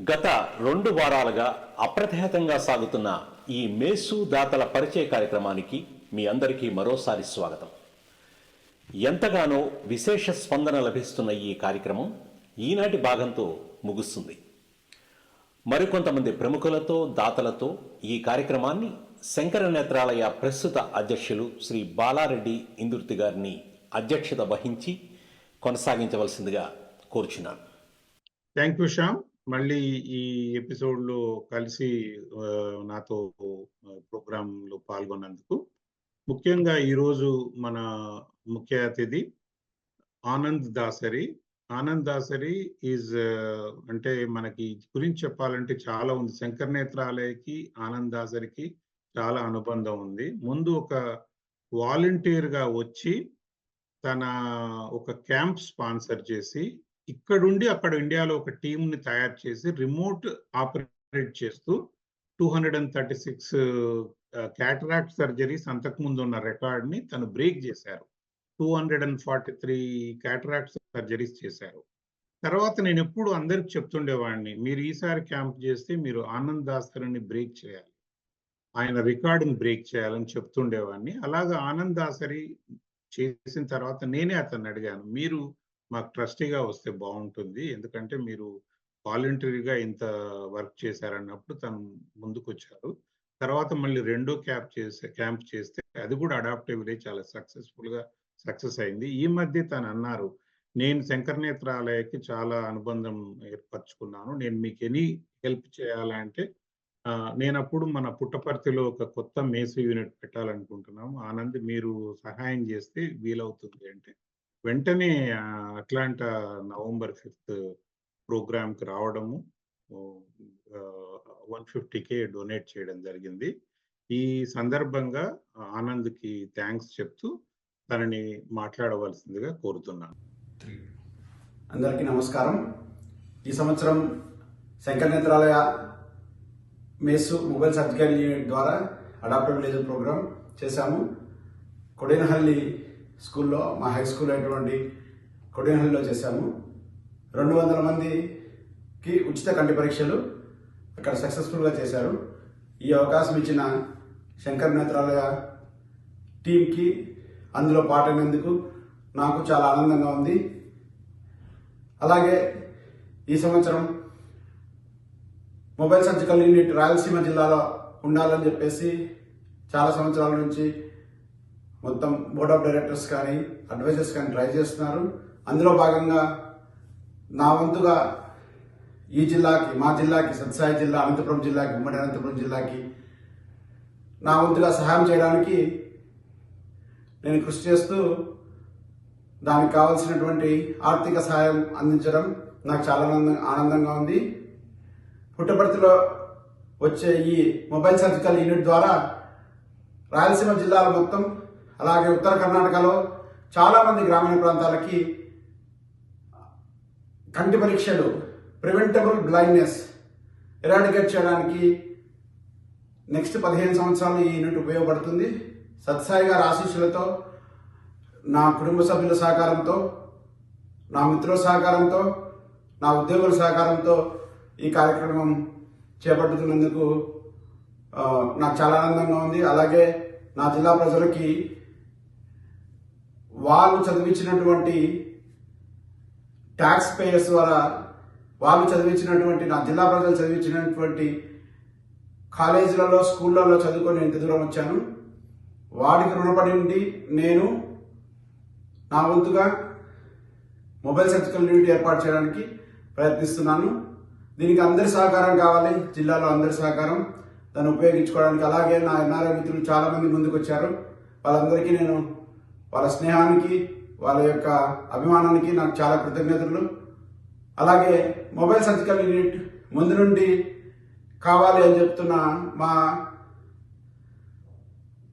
గత 2 వారాలుగా అప్రతిహతంగా సాగుతున్న ఈ మేసు దాతల పరిచయ కార్యక్రమానికి మీ అందరికీ మరోసారి స్వాగతం. ఎంతగానో విశేష స్పందన లభిస్తున్న ఈ కార్యక్రమం ఈనాటి భాగంతో ముగుస్తుంది. మరికొంతమంది ప్రముఖులతో దాతలతో ఈ కార్యక్రమాన్ని శంకర నేత్రాలయ ప్రస్తుత అధ్యక్షులు శ్రీ బాలారెడ్డి ఇందుర్తి గారిని అధ్యక్షత వహించి కొనసాగించవలసిందిగా కోరుచున్నాను. Thank you Shyam. మళ్ళీ ఈ ఎపిసోడ్లో కలిసి నాతో ప్రోగ్రాంలో పాల్గొన్నందుకు. ముఖ్యంగా ఈరోజు మన ముఖ్య అతిథి ఆనంద్ దాసరి. ఆనంద్ దాసరి ఈజ్ అంటే మనకి గురించి చెప్పాలంటే చాలా ఉంది. శంకర నేత్రాలయకి ఆనంద్ దాసరికి చాలా అనుబంధం ఉంది. ముందు ఒక వాలంటీర్గా వచ్చి తన ఒక క్యాంప్ స్పాన్సర్ చేసి ఇక్కడుండి అక్కడ ఇండియాలో ఒక టీంని తయారు చేసి రిమోట్ ఆపరేట్ చేస్తూ 236 క్యాటరాక్ట్ సర్జరీస్ అంతకుముందు ఉన్న రికార్డ్ని తను బ్రేక్ చేశారు. 243 క్యాటరాక్ట్ సర్జరీస్ చేశారు. తర్వాత నేను ఎప్పుడు అందరికి చెప్తుండేవాడిని, మీరు ఈసారి క్యాంప్ చేస్తే మీరు ఆనంద్ దాసరిని బ్రేక్ చేయాలి, ఆయన రికార్డుని బ్రేక్ చేయాలని చెప్తుండేవాడిని. అలాగా ఆనంద్ దాసరి చేసిన తర్వాత నేనే అతన్ని అడిగాను, మీరు మాకు ట్రస్టీగా వస్తే బాగుంటుంది, ఎందుకంటే మీరు వాలంటరీగా ఇంత వర్క్ చేశారన్నప్పుడు తను ముందుకు వచ్చారు. తర్వాత మళ్ళీ రెండో క్యాంప్ చేస్తే అది కూడా అడాప్టివ్ విలేజ్ చాలా సక్సెస్ అయింది. ఈ మధ్య తను అన్నారు, నేను శంకర నేత్రాలయకి చాలా అనుబంధం ఏర్పరచుకున్నాను, నేను మీకు ఎనీ హెల్ప్ చేయాలంటే నేను అప్పుడు మన పుట్టపర్తిలో ఒక కొత్త మేసు యూనిట్ పెట్టాలనుకుంటున్నాము, ఆనంద్ మీరు సహాయం చేస్తే వీలవుతుంది అంటే వెంటనే అట్లాంటా November 5th ప్రోగ్రామ్కి రావడము, 150K డొనేట్ చేయడం జరిగింది. ఈ సందర్భంగా ఆనంద్కి థ్యాంక్స్ చెప్తూ తనని మాట్లాడవలసిందిగా కోరుతున్నాను. అందరికీ నమస్కారం. ఈ సంవత్సరం Shankara Netralaya మేసు mobile surgical unit ద్వారా అడాప్టివ్ విలేజ్ ప్రోగ్రామ్ చేశాము. కొడేనహల్లి స్కూల్లో, మా హై స్కూల్ అయినటువంటి కొడేనహల్లిలో చేశాము. 200 మందికి ఉచిత కంటి పరీక్షలు అక్కడ సక్సెస్ఫుల్గా చేశారు. ఈ అవకాశం ఇచ్చిన శంకర నేత్రాలయ టీంకి, అందులో పాల్గొనేందుకు నాకు చాలా ఆనందంగా ఉంది. అలాగే ఈ సంవత్సరం మొబైల్ సర్జికల్ యూనిట్ రాయలసీమ జిల్లాలో ఉండాలని చెప్పేసి చాలా సంవత్సరాల నుంచి మొత్తం బోర్డ్ ఆఫ్ డైరెక్టర్స్ కానీ అడ్వైజర్స్ కానీ ట్రై చేస్తున్నారు. అందులో భాగంగా నా వంతుగా ఈ జిల్లాకి, మా జిల్లాకి, సత్యసాయి జిల్లా, అనంతపురం జిల్లాకి, ఉమ్మడి అనంతపురం జిల్లాకి నా వంతుగా సహాయం చేయడానికి నేను కృషి చేస్తూ దానికి కావాల్సినటువంటి ఆర్థిక సహాయం అందించడం నాకు చాలా ఆనందంగా ఉంది. పుట్టపర్తిలో వచ్చే ఈ మొబైల్ సర్జికల్ యూనిట్ ద్వారా రాయలసీమ జిల్లాలో మొత్తం, అలాగే ఉత్తర కర్ణాటకలో చాలా మంది గ్రామీణ ప్రాంతాలకి కంటి పరీక్షలు, ప్రివెంటబుల్ బ్లైండ్నెస్ ఎరాడికేట్ చేయడానికి నెక్స్ట్ 15 సంవత్సరాలు ఈ యూనిట్ ఉపయోగపడుతుంది. సత్సాయి గారి ఆశీస్సులతో, నా కుటుంబ సభ్యుల సహకారంతో, నా మిత్రుల సహకారంతో, నా ఉద్యోగుల సహకారంతో ఈ కార్యక్రమం చేపట్టుతున్నందుకు నాకు చాలా ఆనందంగా ఉంది. అలాగే నా జిల్లా ప్రజలకి వాళ్ళు చదివించినటువంటి ట్యాక్స్ పేయర్స్ ద్వారా వాళ్ళు చదివించినటువంటి, నా జిల్లా ప్రజలు చదివించినటువంటి కాలేజీలలో, స్కూళ్ళలో చదువుకొని ఇంత దూరం వచ్చాను. వాడికి రుణపడి ఉండి నేను నా వంతుగా మొబైల్ సర్జికల్ యూనిట్ ఏర్పాటు చేయడానికి ప్రయత్నిస్తున్నాను. దీనికి అందరి సహకారం కావాలి, జిల్లాలో అందరి సహకారం దాన్ని ఉపయోగించుకోవడానికి. అలాగే నా ఎన్ఆర్ఐ మిత్రులు చాలా మంది ముందుకు వచ్చారు. వాళ్ళందరికీ నేను వాళ్ళ స్నేహానికి, వాళ్ళ యొక్క అభిమానానికి నాకు చాలా కృతజ్ఞతలు. అలాగే మొబైల్ సర్జికల్ యూనిట్ ముందు నుండి కావాలి అని చెప్తున్న మా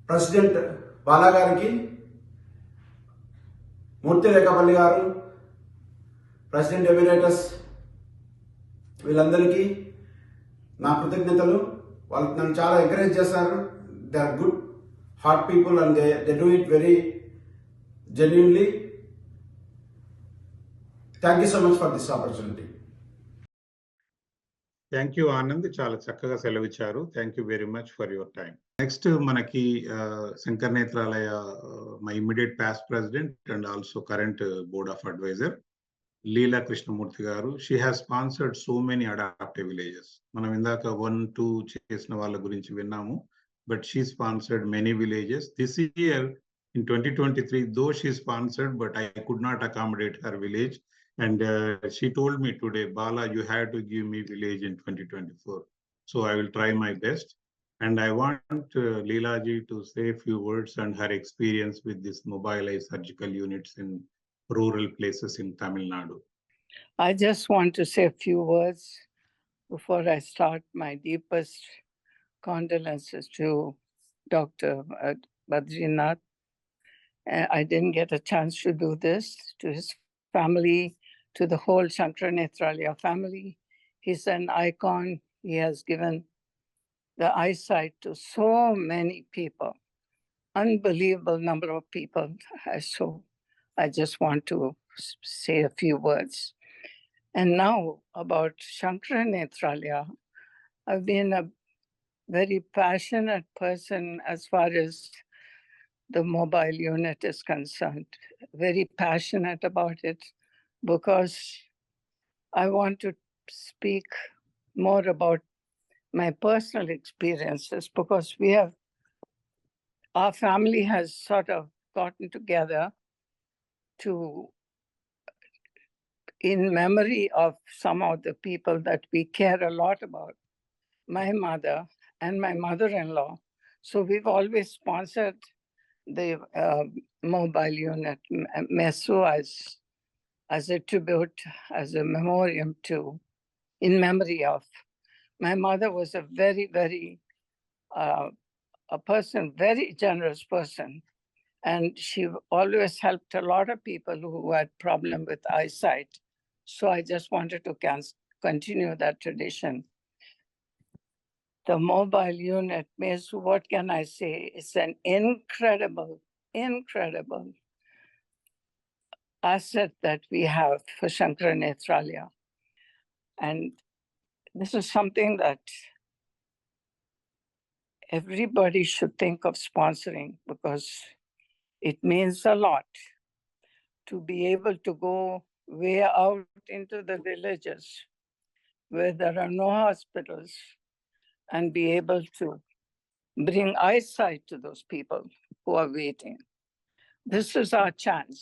ప్రెసిడెంట్ బాలా గారికి, మూర్తి రేఖపల్లి గారు, ప్రెసిడెంట్ ఎమిరేటస్, వీళ్ళందరికీ నా కృతజ్ఞతలు. వాళ్ళు నన్ను చాలా ఎంకరేజ్ చేశారు. They are good heart people and they do it very genuinely. Thank you so much for this opportunity. Thank you Anand. చాలా చక్కగా సెలవిచ్చారు. Thank you very much for your time. Next మనకి Shankar Nethralaya my immediate past president and also current board of adviser Leela Krishnamurthy garu. She has sponsored so many adoptive villages. మనం ఇందాక 1, 2 చేసిన వాళ్ళ గురించి విన్నాము. But she sponsored many villages. This year in 2023, though she sponsored, but I could not accommodate her village. And she told me today, Bala, you have to give me village in 2024. So I will try my best. And I want Leela ji to say a few words on her experience with this mobilized surgical units in rural places in Tamil Nadu. I just want to say a few words before I start. My deepest condolences to Dr. Badrinath. I didn't get a chance to do this, to his family, to the whole Shankara Nethralaya family. He's an icon. He has given the eyesight to so many people, unbelievable number of people. So I just want to say a few words. And now about Shankara Nethralaya, I've been a very passionate person as far as the mobile unit is concerned, very passionate about it, because I want to speak more about my personal experiences, because our family has sort of gotten together to, in memory of some of the people that we care a lot about, my mother and my mother-in-law. So we've always sponsored the mobile unit, MESU, as a tribute, as a memoriam to, in memory of. My mother was a very, very, very generous person. And she always helped a lot of people who had problem with eyesight. So I just wanted to continue that tradition. The mobile unit, MESU, what can I say? It's an incredible asset that we have for Shankara Nethralaya. And this is something that everybody should think of sponsoring, because it means a lot to be able to go way out into the villages where there are no hospitals and be able to bring eyesight to those people who are waiting. This is our chance.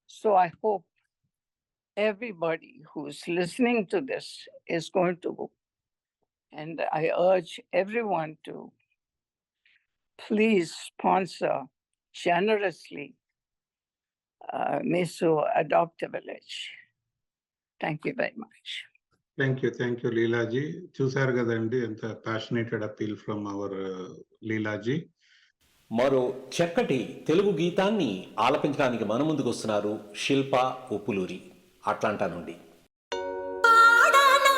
So I hope everybody who's listening to this is going to go. And I urge everyone to please sponsor generously MESU Adopt a Village. Thank you very much. Thank you Leelaji. చూసారు కదండి ఎంత passionated appeal from our Leelaji. మరో చక్కటి తెలుగు గీతాన్ని ఆలపించడానికి మన ముందుకు వస్తున్నారు శిల్ప Uppuluri, Atlanta నుండి. పాడనా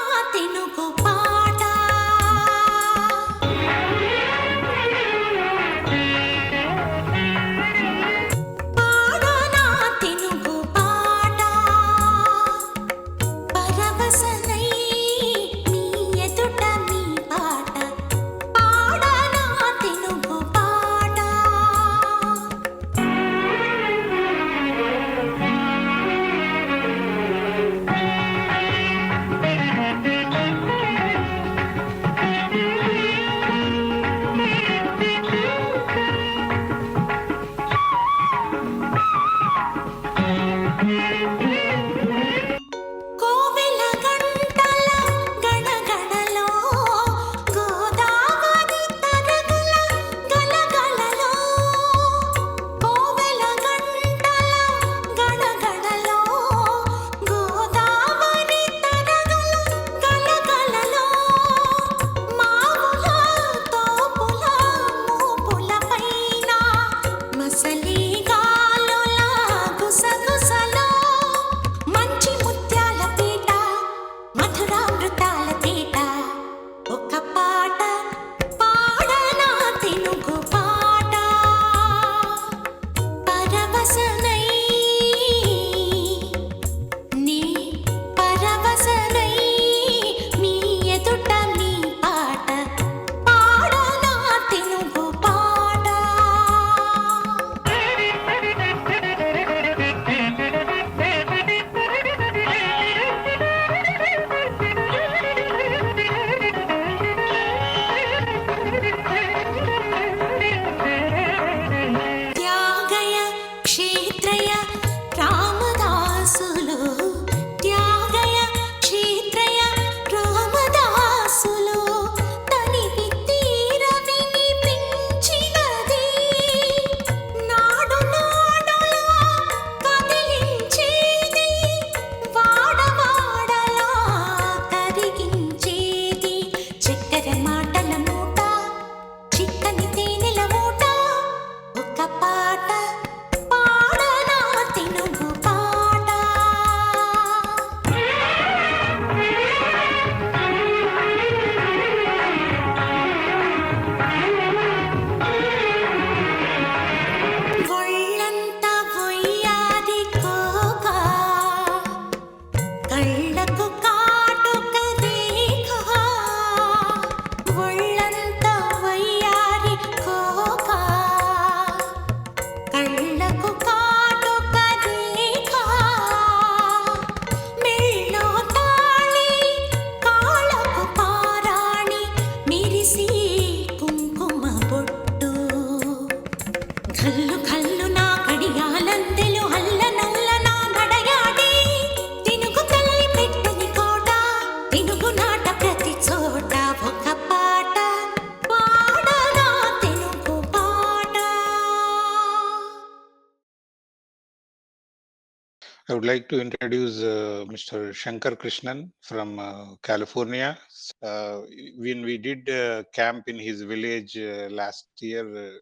I would like to introduce Mr. Shankar Krishnan from California. When we did camp in his village last year,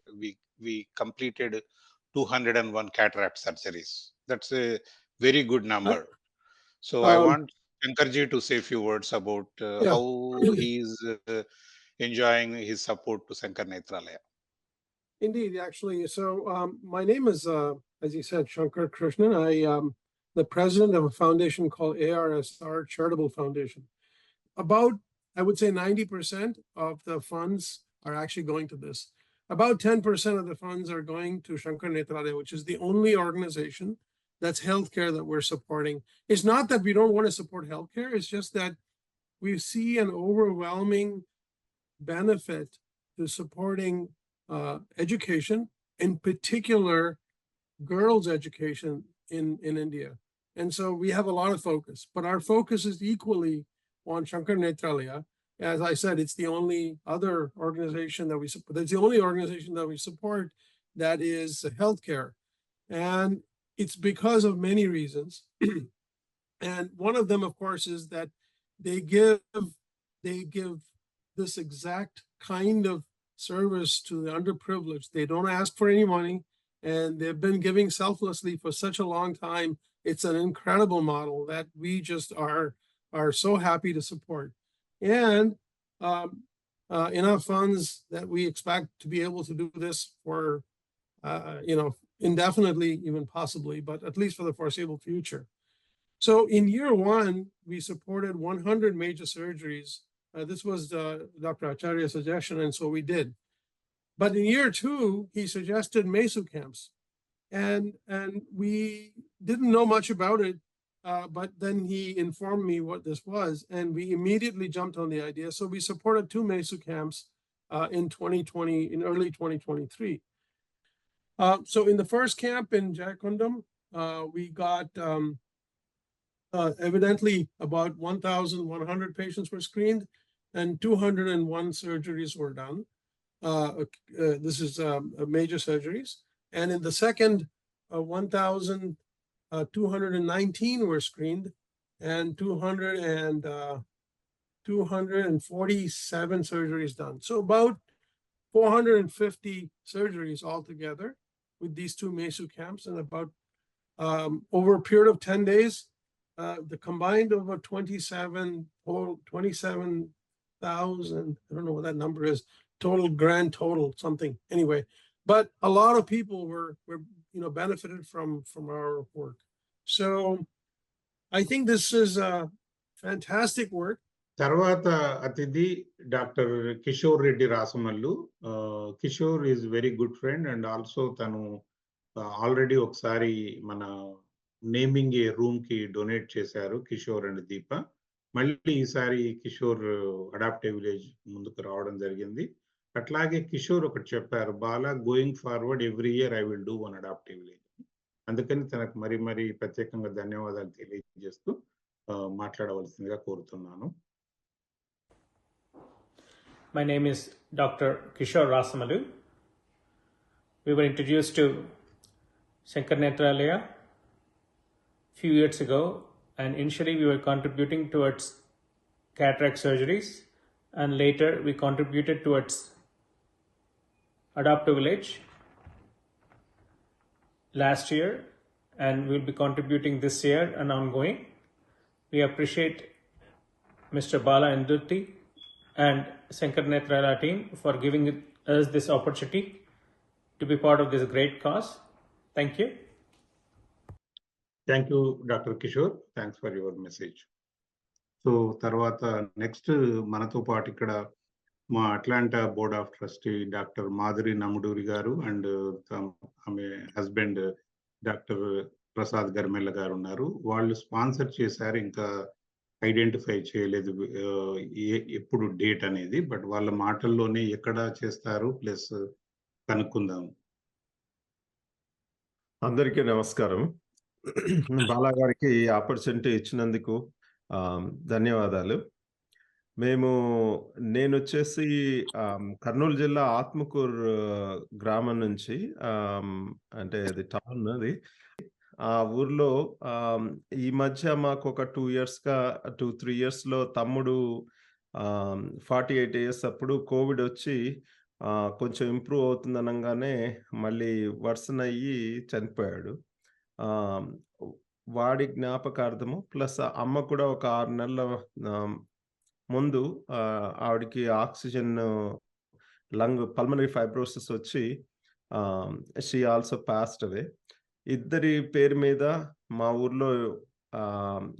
we completed 201 cataract surgeries. That's a very good number. So I want Shankarji to say a few words about Yeah. how he is enjoying his support to Sankar Netralaya. Indeed, actually. So my name is, as you said, Shankar Krishnan. I the president of a foundation called ARSR Charitable Foundation. About, I would say 90% of the funds are actually going to this. About 10% of the funds are going to Sankar Netralaya, which is the only organization that's healthcare that we're supporting. It's not that we don't want to support healthcare, it's just that we see an overwhelming benefit to supporting education, in particular girls' education in India. And so we have a lot of focus, but our focus is equally on Sankar Netralaya. As I said, it's the only other organization that we support. That's the only organization that we support that is healthcare. And it's because of many reasons. And one of them, of course, is that they give this exact kind of service to the underprivileged. They don't ask for any money, and they've been giving selflessly for such a long time. It's an incredible model that we just are so happy to support. And enough funds that we expect to be able to do this for, indefinitely, even possibly, but at least for the foreseeable future. So in year one, we supported 100 major surgeries. This was Dr. Acharya's suggestion, and so we did. But in year two, he suggested MESU camps. And we didn't know much about it, but then he informed me what this was, and we immediately jumped on the idea. So we supported 2 MESU camps in early 2023. So in the first camp in Jayakundam, we got evidently about 1,100 patients were screened and 201 surgeries were done. This is major surgeries. And in the second, 1,219 were screened and 247 surgeries done. So about 450 surgeries altogether with these 2 MESU camps, and about over a period of 10 days, the combined over 27,000, I don't know what that number is, grand total, something. Anyway, but a lot of people were benefited from our work. So I think this is a fantastic work. తర్వాత అతిథి doctor Kishore Reddy Rasamallu. Kishore is very good friend and also తను already ఒకసారి మన naming a room కి donate చేశారు, Kishore and దీప. మళ్ళీ ఈసారి Kishore adaptive village ముందుకు రావడం జరిగింది. అట్లాగే కిషోర్ ఒకటి చెప్పారు, Bala going forward every year I will do one adaptive village. అందుకని తనకు మరి ప్రత్యేకంగా ధన్యవాదాలు తెలియజేస్తూ మాట్లాడవలసిందిగా కోరుతున్నాను. My name is Dr. Kishore Rasamalu. We were introduced to Sankar Netralaya a few years ago, and initially we were contributing towards cataract surgeries, and later we contributed towards Adaptive Village last year, and we'll be contributing this year and ongoing. We appreciate Mr. Bala Indurti and Sankar Netralaya team for giving us this opportunity to be part of this great cause. Thank you. Thank you doctor Kishore, thanks for your message. So తర్వాత next మనతో పాటు ఇక్కడ మా Atlanta board of trustee doctor Madhuri Namuduri garu and ఆమె husband doctor Prasad గర్మెల్ల గారు ఉన్నారు. వాళ్ళు sponsor చేశారు, ఇంకా ఐడెంటిఫై చేయలేదు ఎప్పుడు డేట్ అనేది, బట్ వాళ్ళ మాటల్లోనే ఎక్కడ చేస్తారు ప్లస్ కనుక్కుందాం. అందరికీ నమస్కారం. బాలా గారికి ఈ ఆపర్చునిటీ ఇచ్చినందుకు ధన్యవాదాలు. నేను వచ్చేసి కర్నూలు జిల్లా ఆత్మకూరు గ్రామం నుంచి, అంటే అది టౌన్, అది ఆ ఊర్లో ఈ మధ్య మాకు ఒక 2-3 ఇయర్స్‌లో తమ్ముడు 48 ఇయర్స్ అప్పుడు కోవిడ్ వచ్చి కొంచెం ఇంప్రూవ్ అవుతుందనంగానే మళ్ళీ వర్సన్ అయ్యి చనిపోయాడు. ఆహ్, వాడి జ్ఞాపకార్థము ప్లస్ అమ్మ కూడా ఒక 6 నెలల ఆహ్, ముందు ఆవిడకి ఆక్సిజన్ పల్మనరీ ఫైబ్రోసిస్ వచ్చి షీ ఆల్సో పాస్డ్ అవే. ఇద్దరి పేరు మీద మా ఊర్లో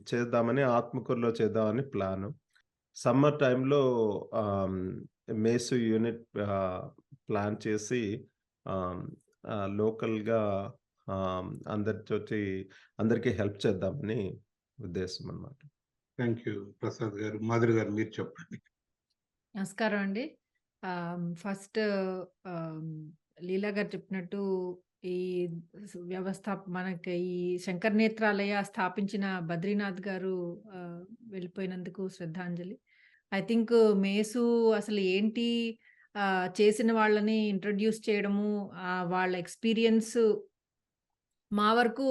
చేద్దామని ఆత్మకూరులో చేద్దామని ప్లాను. సమ్మర్ టైంలో మేసు యూనిట్ ప్లాన్ చేసి లోకల్‌గా అందరికీ హెల్ప్ చేద్దామని ఉద్దేశం అన్నమాట. థ్యాంక్ యూ ప్రసాద్ గారు. మాధురి గారు మీరు చెప్పండి. నమస్కారం అండి. ఫస్ట్ లీలా గారు చెప్పినట్టు ఈ మనకి ఈ శంకర్ నేత్రాలయ స్థాపించిన బద్రీనాథ్ గారు వెళ్ళిపోయినందుకు శ్రద్ధాంజలి. ఐ థింక్ మేసు అసలు ఏంటి, చేసిన వాళ్ళని ఇంట్రడ్యూస్ చేయడము, వాళ్ళ ఎక్స్పీరియన్స్ మా వరకు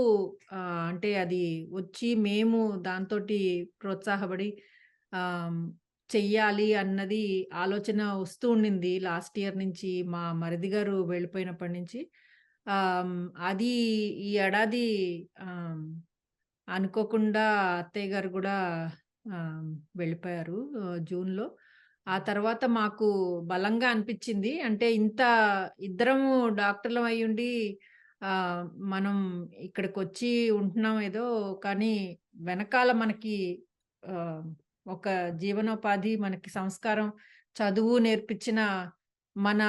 అంటే అది వచ్చి మేము దాంతోటి ప్రోత్సాహపడి చెయ్యాలి అన్నది ఆలోచన వస్తూ ఉండింది లాస్ట్ ఇయర్ నుంచి, మా మరిది గారు వెళ్ళిపోయినప్పటి నుంచి. అది ఈ ఏడాది అనుకోకుండా అత్తయ్య గారు కూడా వెళ్ళిపోయారు జూన్‌లో. ఆ తర్వాత మాకు బలంగా అనిపించింది. అంటే ఇంత ఇద్దరము డాక్టర్లం అయ్యుండి మనం ఇక్కడికొచ్చి ఉంటున్నాం ఏదో, కానీ వెనకాల మనకి ఒక జీవనోపాధి, మనకి సంస్కారం, చదువు నేర్పించిన మన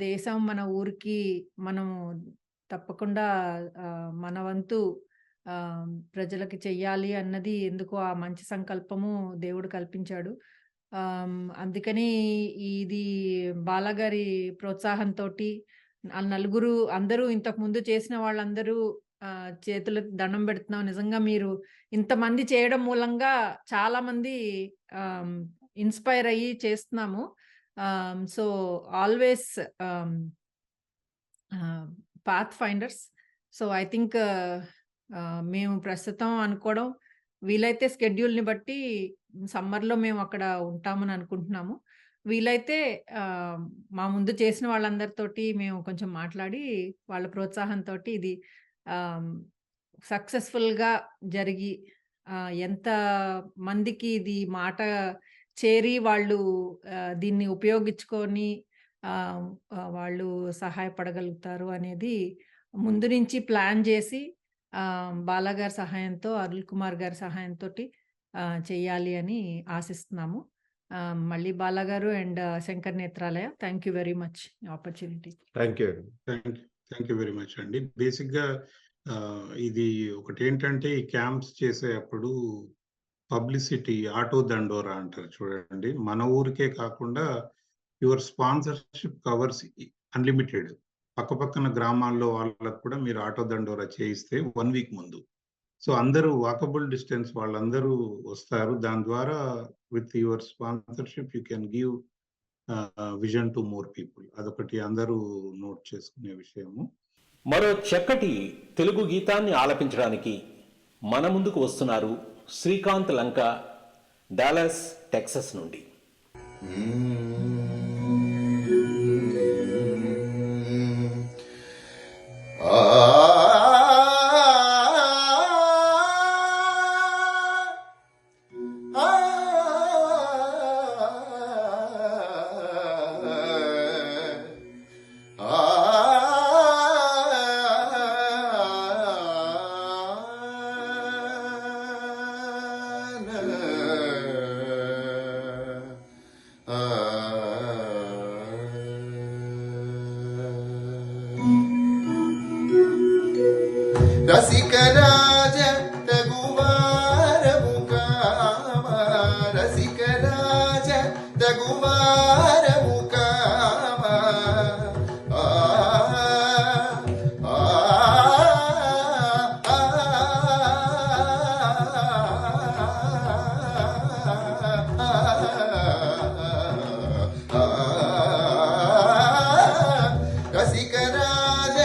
దేశం, మన ఊరికి మనము తప్పకుండా మన వంతు ప్రజలకి చెయ్యాలి అన్నది ఎందుకో ఆ మంచి సంకల్పము దేవుడు కల్పించాడు. అందుకని ఇది బాలాగారి ప్రోత్సాహంతోటి నలుగురు అందరూ ఇంతకుముందు చేసిన వాళ్ళందరూ చేతులకు దండం పెడుతున్నాం. నిజంగా మీరు ఇంతమంది చేయడం మూలంగా చాలా మంది ఇన్స్పైర్ అయ్యి చేస్తున్నాము. So always path finders. So I think మేము ప్రస్తుతం అనుకోవడం వీలైతే స్కెడ్యూల్ని బట్టి సమ్మర్లో మేము అక్కడ ఉంటామని అనుకుంటున్నాము. వీలైతే మా ముందు చేసిన వాళ్ళందరితోటి మేము కొంచెం మాట్లాడి వాళ్ళ ప్రోత్సాహంతోటి ఇది సక్సెస్ఫుల్గా జరిగి ఎంత మందికి ఇది మాట చేరి వాళ్ళు దీన్ని ఉపయోగించుకొని వాళ్ళు సహాయపడగలుగుతారు అనేది ముందు నుంచి ప్లాన్ చేసి బాలాగారి సహాయంతో, అరుల్ కుమార్ గారి సహాయంతో చెయ్యాలి అని ఆశిస్తున్నాము. మళ్ళీ Balagaru and Shankar Nethralaya, thank you very much opportunity. Thank you. Thank you very much అండి. బేసిక్గా ఇది ఒకటి ఏంటంటే, ఈ క్యాంప్స్ చేసేటప్పుడు పబ్లిసిటీ ఆటో దండోరా అంటారు చూడండి. మన ఊరికే కాకుండా యువర్ స్పాన్సర్షిప్ కవర్స్ అన్లిమిటెడ్. పక్కపక్కన గ్రామాల్లో వాళ్ళకు కూడా మీరు ఆటో దండోరా చేయిస్తే 1 వీక్ ముందు, సో అందరూ వాకబుల్ డిస్టెన్స్ వాళ్ళందరూ వస్తారు. దాని ద్వారా with your sponsorship you can give vision to more people. అదొకటి అందరూ నోట్ చేసుకునే విషయము. మరో చక్కటి తెలుగు గీతాన్ని ఆలపించడానికి మన ముందుకు వస్తున్నారు శ్రీకాంత్ లంక, డాలస్ టెక్సస్ నుండి. రసికరాజ తగువారము కామ, రసికరాజ తగువారము కామ. రసికరాజ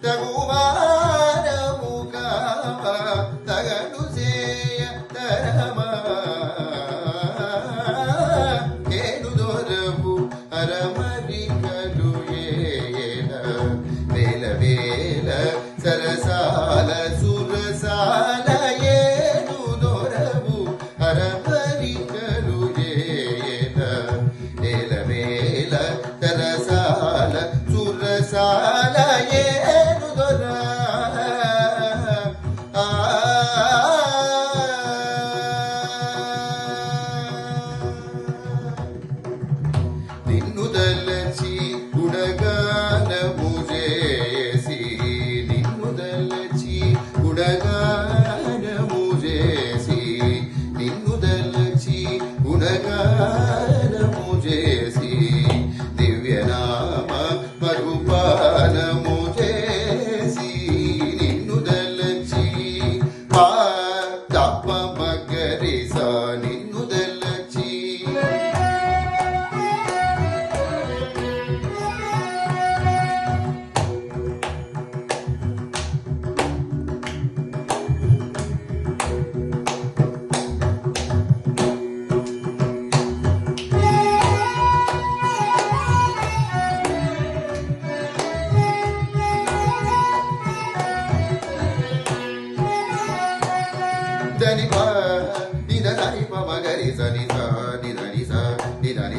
తగువారము కామ,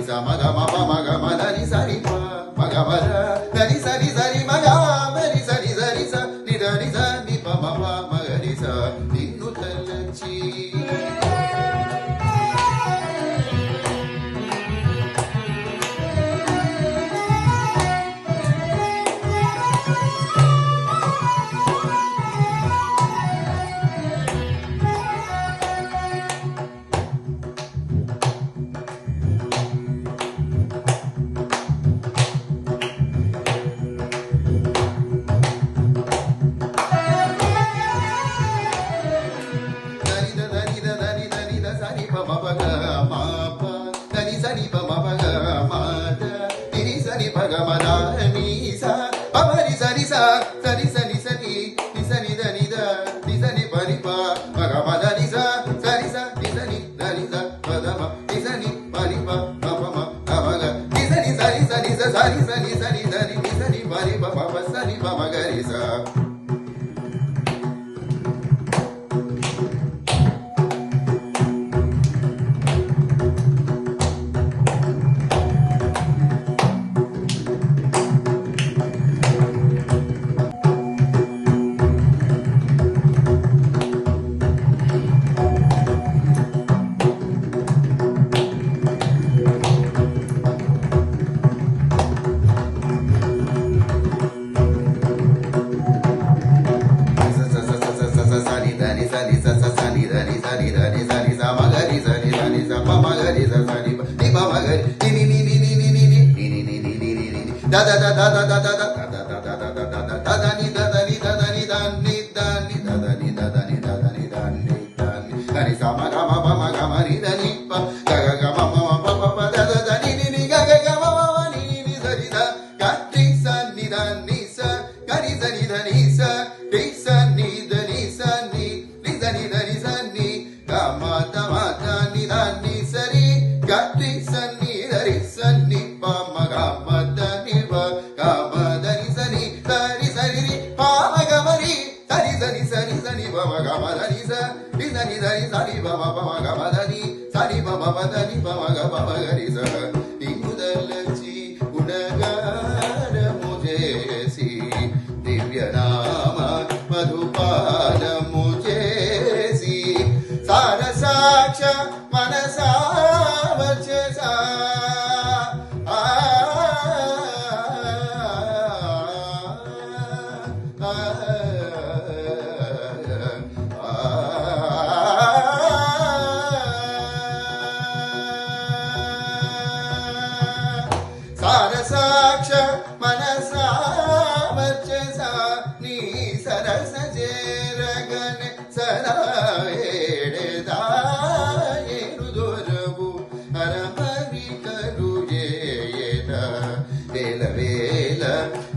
sa ma ga ma pa ma ga ma da ni sa ni pa ma ga ma da ni sa ma ga ma ni sa ni da ni sa ni pa ma ga ni sa ninnu తలచి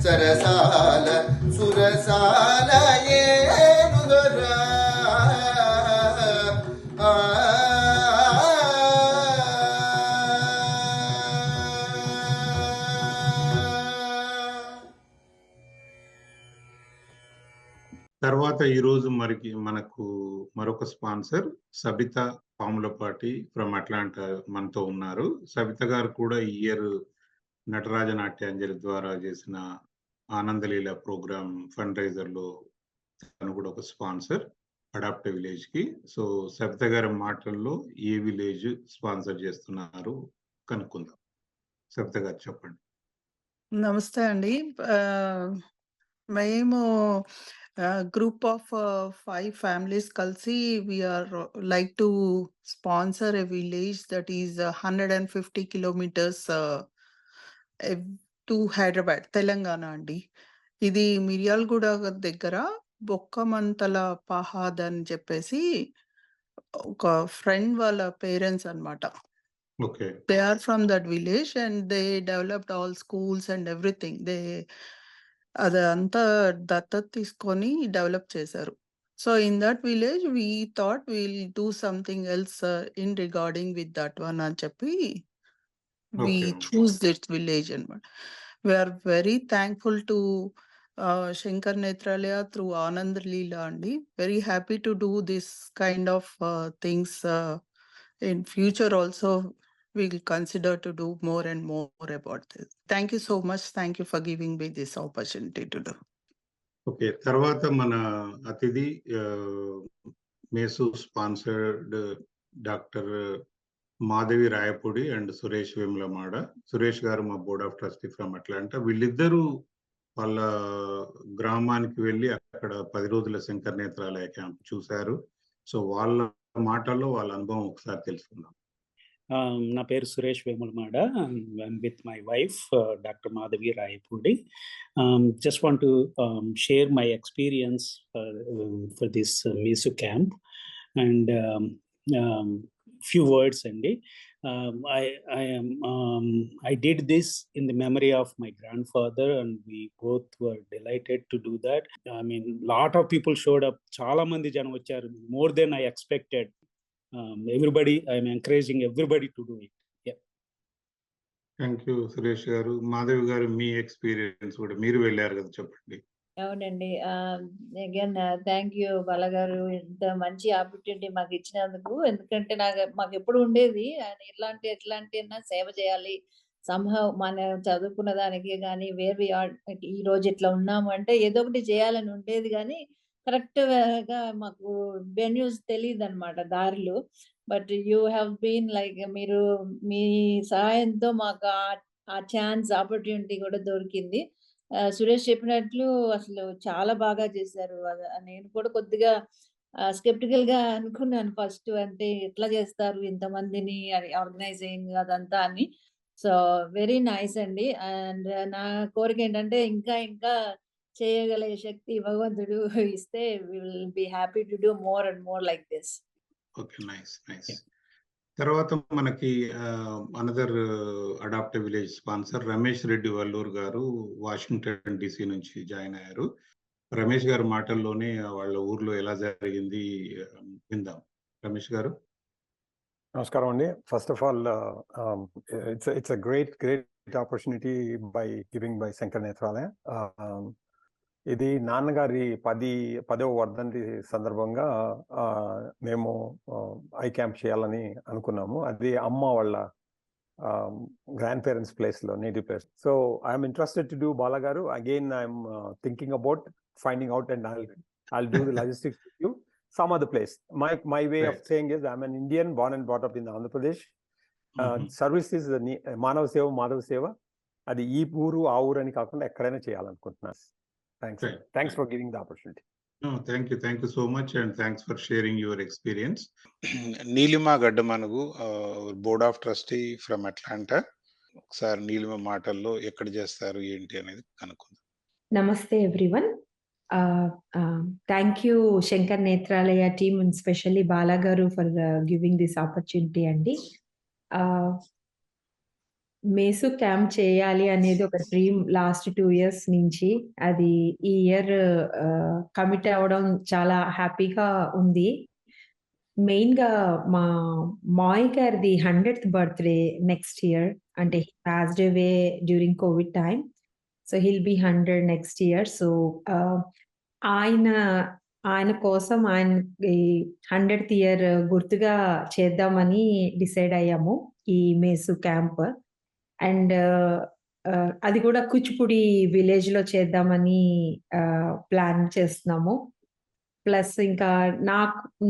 సరసాల సురసాల ఏనుదరా తర్వాత ఈరోజు మనకు మరొక sponsor Sabitha Pamulapati from Atlanta మనతో ఉన్నారు. సబిత గారు కూడా ఈ ఇయర్ నటరాజ నాట్యాంజలి ద్వారా చేసిన ఆనందలీల ప్రోగ్రామ్ ఫండ్ రైజర్ లో తను కూడా ఒక స్పాన్సర్ అడాప్టివ్ విలేజ్ కి. సో సబిత గారి మాటల్లో ఏ విలేజ్ స్పాన్సర్ చేస్తున్నారు కనుక్కుందాం. సబిత గారు చెప్పండి. నమస్తే అండి. మేము గ్రూప్ ఆఫ్ 5 ఫ్యామిలీస్ కలిసి we are like to sponsor a village that is 150 kilometres to Hyderabad, Telangana అండి. ఇది మిర్యాలగూడ దగ్గర బొక్కమంతల పహాద్ అని చెప్పేసి ఒక ఫ్రెండ్ వాళ్ళ పేరెంట్స్ అన్నమాట. Okay. They are from that village and they developed all schools and everything. అదంతా దత్తత తీసుకొని డెవలప్ చేశారు. So in that village we thought will do something else in regarding with that one అని చెప్పి we okay. Choose this village అన్నమాట. We are very thankful to Shankar Nethralaya through Anand Leela అండి. Very happy to do this kind of things in future also. we'll consider to do more and more about this. Thank you so much. Thank you for giving me this opportunity to do. Okay, తర్వాత మన అతిథి MESU sponsored doctor Madhavi Rayapudi and Suresh Vemulamada. Suresh garu మా board of trustee from Atlanta. వీళ్ళిద్దరూ వాళ్ళ గ్రామానికి వెళ్ళి అక్కడ 10 రోజుల శంకర్ నేత్రాలయ క్యాంప్ చూశారు. సో వాళ్ళ మాటల్లో వాళ్ళ అనుభవం ఒకసారి తెలుసుకుందాం. నా పేరు Suresh Vemulamada. With my wife doctor Madhavi Rayapudi. Just want to share my experience for this MESU camp and few words అండి. I did this in the memory of my grandfather and we both were delighted to do that. I mean, lot of people showed up. చాలా మంది జనం వచ్చారు, more than I expected. Everybody, I am encouraging everybody to do it. Yeah. Thank you Suresh గారు. మాధవి గారు, మీ experience కూడా, మీరు వెళ్ళారు కదా, చెప్పండి. అవునండి. అగైన్ థ్యాంక్ యూ బాలగారు, ఇంత మంచి ఆపర్చునిటీ మాకు ఇచ్చినందుకు. ఎందుకంటే మాకు ఎప్పుడు ఉండేది ఎట్లాంటి సేవ చేయాలి సంహవ్, మన చదువుకున్న దానికి కానీ వేర్ ఈ రోజు ఇట్లా ఉన్నాము అంటే ఏదో ఒకటి చేయాలని ఉండేది, కానీ కరెక్ట్ గా మాకు వెన్యూస్ తెలియదు అనమాట, దారులు. But you have been like, మీరు మీ సహాయంతో మాకు ఆ ఛాన్స్ ఆపర్చునిటీ కూడా దొరికింది. సురేష్ చెప్పినట్లు అసలు చాలా బాగా చేశారు. నేను కూడా కొద్దిగా స్కెప్టికల్ గా అనుకున్నాను ఫస్ట్, అంటే ఎట్లా చేస్తారు ఇంతమందిని ఆర్గనైజింగ్ అదంతా అని. సో వెరీ నైస్ అండి. అండ్ నా కోరిక ఏంటంటే ఇంకా ఇంకా చేయగలిగే శక్తి భగవంతుడు ఇస్తే we will be happy to do more and more like this. Okay, nice nice. తర్వాత మనకి another adaptive village sponsor Ramesh Reddy Valluru garu Washington DC నుంచి జాయిన్ అయ్యారు. రమేష్ గారి మాటల్లోనే వాళ్ళ ఊర్లో ఎలా జరిగింది విందాం. రమేష్ గారు. నమస్కారం అండి. First of all it's a great opportunity by giving by Shankar Nethralaya. ఇది నాన్నగారి 10వ వర్ధంతి సందర్భంగా మేము ఐ క్యాంప్ చేయాలని అనుకున్నాము. అది అమ్మ వాళ్ళ గ్రాండ్ పేరెంట్స్ ప్లేస్లో, native place. So I'm interested to do Balagaru. Again I'm thinking about finding out and I'll do the logistics with you some other place. My way of saying is I'm an Indian born and brought up in Andhra Pradesh. Service is మానవ సేవ, మాధవ సేవ. అది ఈ ఊరు ఆ ఊరు అని కాకుండా ఎక్కడైనా చేయాలనుకుంటున్నాను. Thanks for giving the opportunity. No, thank you so much and thanks for sharing your experience. Neelima Gaddamanugu, board of trustee from Atlanta. ఒకసారి నీలిమా మాటల్లో ఎక్కడ చేస్తారు ఏంటి అనేది కనుక్కుందాం. నమస్తే everyone. Thank you Shankar Nethralaya team and specially Bala garu for giving this opportunity అండి. మేసు క్యాంప్ చేయాలి అనేది ఒక డ్రీమ్ లాస్ట్ 2 years నుంచి. అది ఈ ఇయర్ కమిట్ అవ్వడం చాలా హ్యాపీగా ఉంది. మెయిన్ గా మా మాయ్ గారిది 100th బర్త్డే నెక్స్ట్ ఇయర్. అంటే he passed away during Covid time. So hill B 100 next year. So ఆయన కోసం ఆయన 100th ఇయర్ గుర్తుగా చేద్దామని డిసైడ్ అయ్యాము ఈ మేసు క్యాంప్. అండ్ అది కూడా కూచిపూడి విలేజ్ లో చేద్దామని ప్లాన్ చేస్తున్నాము. ప్లస్ ఇంకా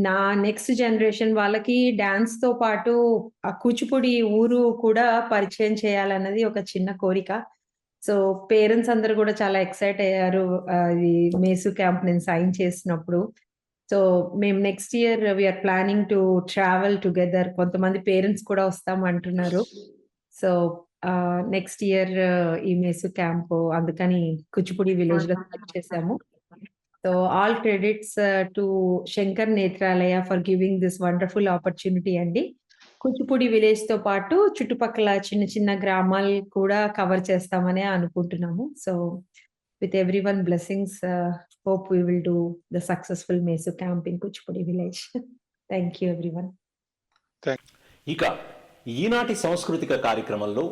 నా నెక్స్ట్ జనరేషన్ వాళ్ళకి డాన్స్ తో పాటు ఆ కూచిపూడి ఊరు కూడా పరిచయం చేయాలన్నది ఒక చిన్న కోరిక. సో పేరెంట్స్ అందరు కూడా చాలా ఎక్సైట్ అయ్యారు ఈ మేసు క్యాంప్ నేను సైన్ చేసినప్పుడు. సో మేము next year we're planning to travel together. కొంతమంది పేరెంట్స్ కూడా వస్తామంటున్నారు. సో నెక్స్ట్ ఇయర్ ఈ మేసు క్యాంప్ అందుకని కూచిపూడి విలేజ్ లో స్టార్ట్ చేసాము. So all credits to Shankar Nethralaya for giving this wonderful opportunity అండి. కూచిపూడి విలేజ్ తో పాటు చుట్టుపక్కల చిన్న చిన్న గ్రామాలు కూడా కవర్ చేస్తామని అనుకుంటున్నాము. So with everyone blessings, hope we will do the successful MESU camp in Kuchipudi village. Thank you everyone. ఇక ఈనాటి సాంస్కృతిక కార్యక్రమంలో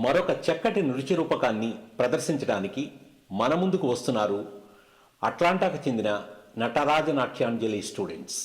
మరొక చక్కటి నృత్య రూపకాన్ని ప్రదర్శించడానికి మన ముందుకు వస్తున్నారు అట్లాంటాకు చెందిన నటరాజ నాట్యాంజలి స్టూడెంట్స్.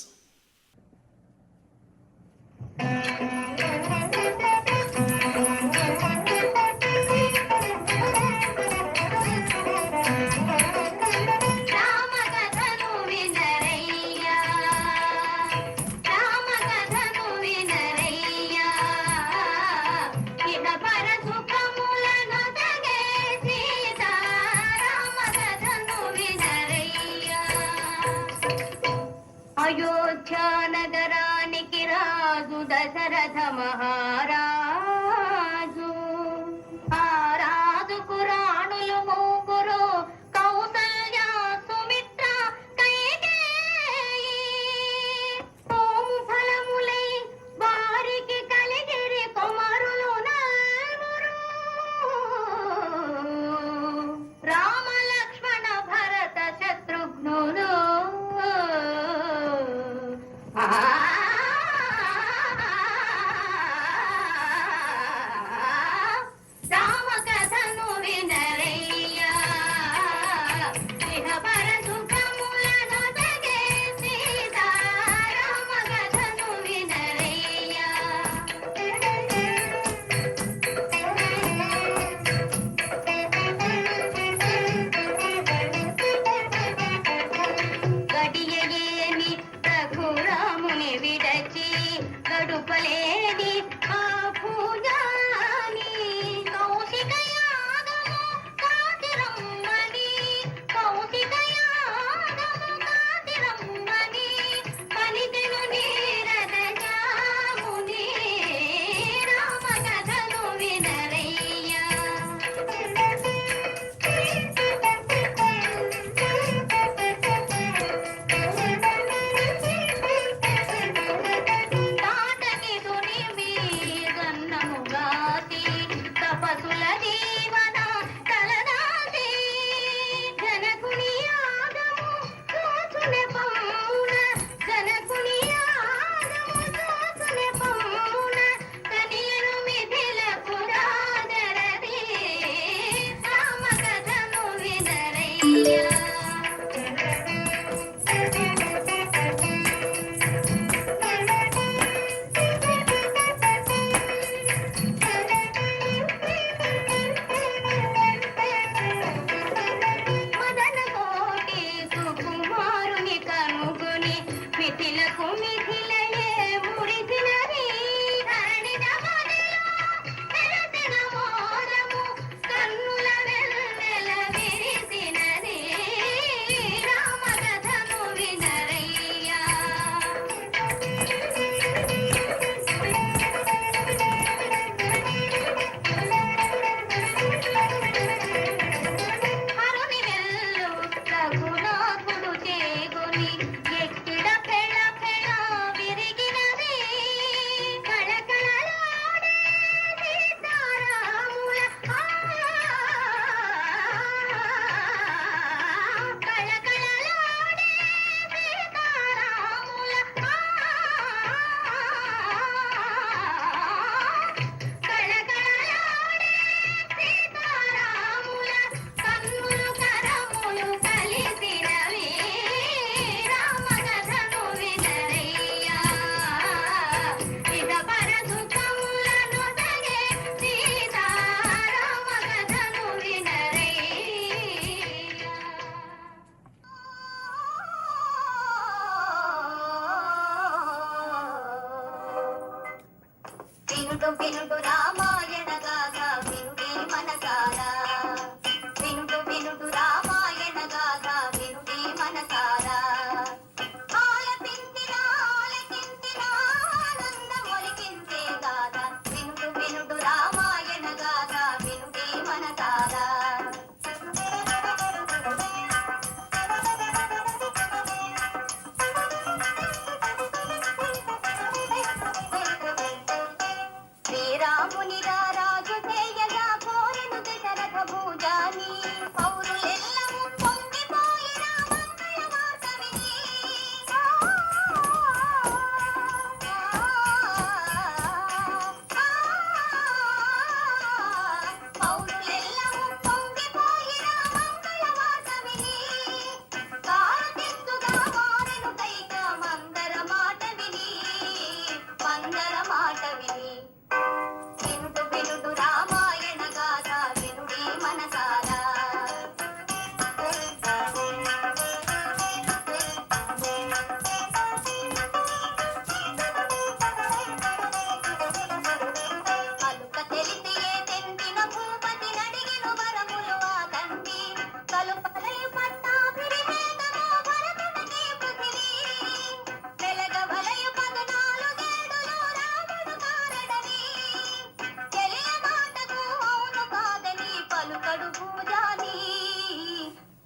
అడుగు జాని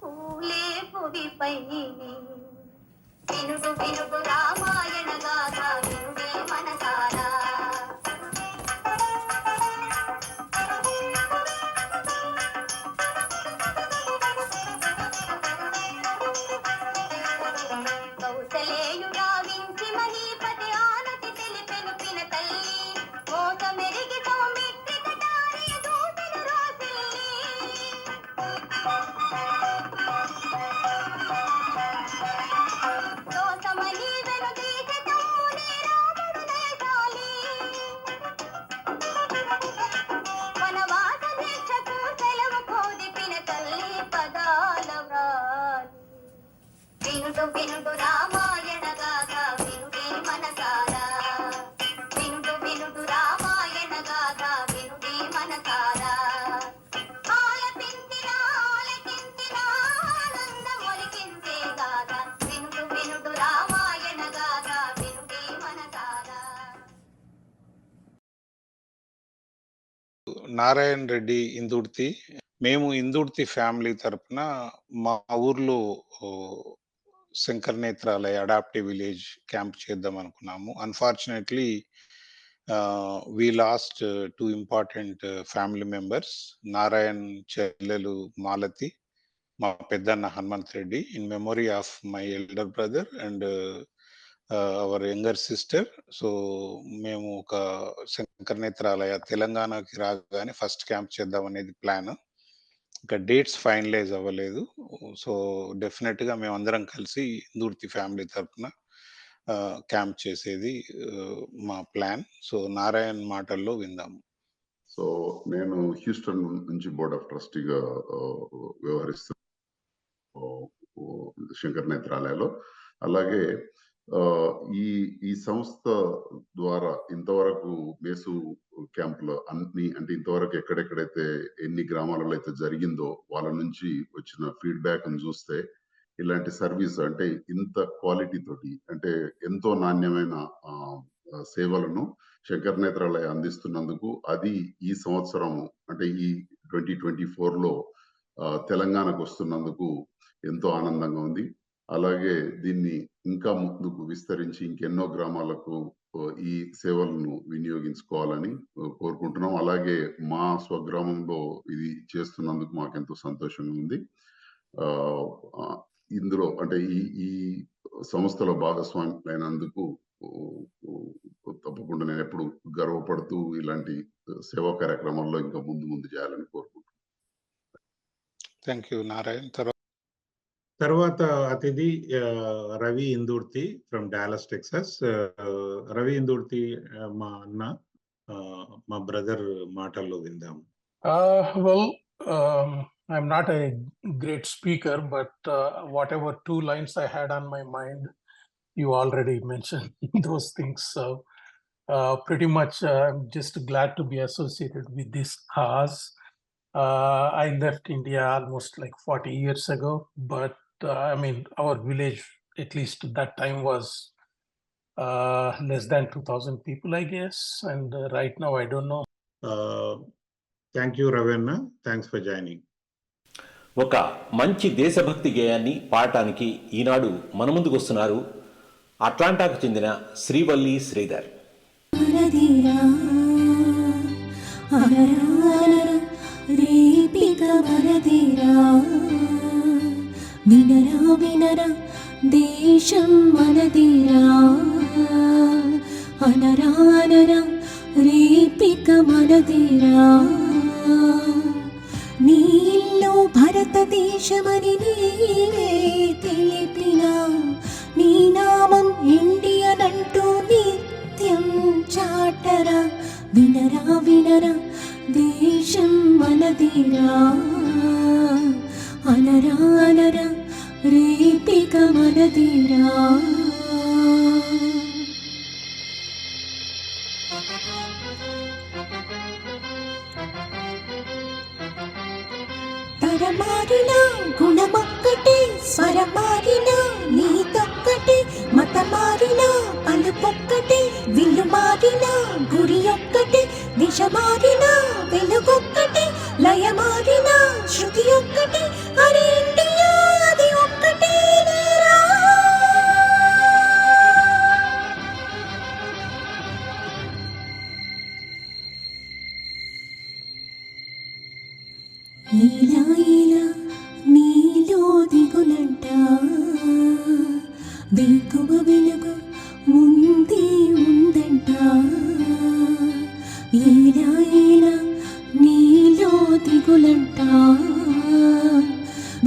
పూలే భువిపై వినుడు వినుడు రామాయణ గాథ వినుడే మనసారా కౌసలేయుడా వించి మహీపతి ఆనతి తెలిపెను పిన తల్లి మోసమెరిగి సౌమిత్రి కటారి దూతలు రాసిల్లి దోసమని వెను దీక్షతమునే రాముడు నేసాలి వనవాస దీక్షకు సెలవు కోదిపిన తల్లి పదాల వ్రాలి వినుడు వినుడు రామాయణ గాథ వినుడే మనసారా వినుడు వినుడు రామాయణ గాథ వినుడే మనసారా ఆలపించిన ఆలకించిన ఆనందమొలికించే గాథ వినుడు వినుడు రామాయణ గాథ వినుడే మనసారా. నారాయణ రెడ్డి ఇందుర్తి. మేము ఇందుర్తి ఫ్యామిలీ తరపున మా ఊర్లో Shankar Netralaya adaptive village camp చేద్దాం అనుకున్నాము. Unfortunately we last 2 important family members. Narayan చెల్లెలు మాలతి, మా పెద్దన్న Hanumanth Reddy, in memory of my elder brother and hour younger sister. So మేము ఒక శంకర్ నేత్రాలయ తెలంగాణకి రాగానే ఫస్ట్ క్యాంప్ చేద్దాం అనేది ప్లాన్. ఇంకా డేట్స్ ఫైనలైజ్ అవ్వలేదు. సో డెఫినెట్గా మేమందరం కలిసి ఇందుర్తి ఫ్యామిలీ తరఫున క్యాంప్ చేసేది మా ప్లాన్. సో నారాయణ్ మాటల్లో విందాము. సో నేను హ్యూస్టన్ నుంచి బోర్డ్ ఆఫ్ ట్రస్టీగా వ్యవహరిస్తున్నాను శంకర్ నేత్రాలయలో. అలాగే ఈ సంస్థ ద్వారా ఇంతవరకు మేసు క్యాంపులో అన్ని అంటే ఇంతవరకు ఎక్కడెక్కడైతే ఎన్ని గ్రామాలలో అయితే జరిగిందో వాళ్ళ నుంచి వచ్చిన ఫీడ్బ్యాక్ చూస్తే ఇలాంటి సర్వీస్ అంటే ఇంత క్వాలిటీ తోటి అంటే ఎంతో నాణ్యమైన సేవలను శంకర్ నేత్రాలయ అందిస్తున్నందుకు అది ఈ సంవత్సరము అంటే ఈ 2024లో తెలంగాణకు వస్తున్నందుకు ఎంతో ఆనందంగా ఉంది. అలాగే దీన్ని ఇంకా ముందుకు విస్తరించి ఇంకెన్నో గ్రామాలకు ఈ సేవలను వినియోగించుకోవాలని కోరుకుంటున్నాం. అలాగే మా స్వగ్రామంలో ఇది చేస్తున్నందుకు మాకెంతో సంతోషంగా ఉంది. ఇందులో అంటే ఈ సంస్థలో భాగస్వామ్యులైనందుకు తప్పకుండా నేను ఎప్పుడు గర్వపడుతూ ఇలాంటి సేవా కార్యక్రమాల్లో ఇంకా ముందు చేయాలని కోరుకుంటున్నాను. Thank you Narayan. తర్వాత అతిథి Ravi Indurthi from Dallas Texas. Ravi Indurthi మా అన్న, మా బ్రదర్ మాటల్లో విందాము. Well, I'm not a great speaker, but whatever 2 lines I had on my mind, you already mentioned those things. So pretty much I'm just glad to be associated with this cause. I left India almost like 40 years ago, but I mean, our village, at least at that time, was less than 2,000 people, I guess. And right now, I don't know. Thank you, Ravenna. Thanks for joining. ఒక మంచి దేశభక్తి గేయాన్ని పాడటానికి ఈనాడు మన ముందుకు వస్తున్నారు అట్లాంటాకు చెందిన శ్రీవల్లి శ్రీధర్. వినరా వినరా దేశం మనదిరా అనరా అనరా రేపిక మనదిరా నీలో భారతదేశమని నీవే తెలిపినా నీ నామం ఇండియన్ అంటూ నిత్యం చాటరా వినరా వినరా దేశం మనదిరా అనరా అనరా రేపిక మనదిరా తరమారిన గుణమొక్కటే స్వరమారిన నీతొక్కటే మతమారిన పలుపొక్కటే విల్లు మారిన గురి ఒక్కటే దిశ మారిన వెలుగొక్కటే లయ మారిన శృతి ఒక్కటి అరే ఇండియా అది ఒక్కటే లేరా. ఇలా ఇలా నీలో దిగులంట వేకువ వెలుగు ముందే ఉందంట. ఇలా ఇలా నీలో దిగులంట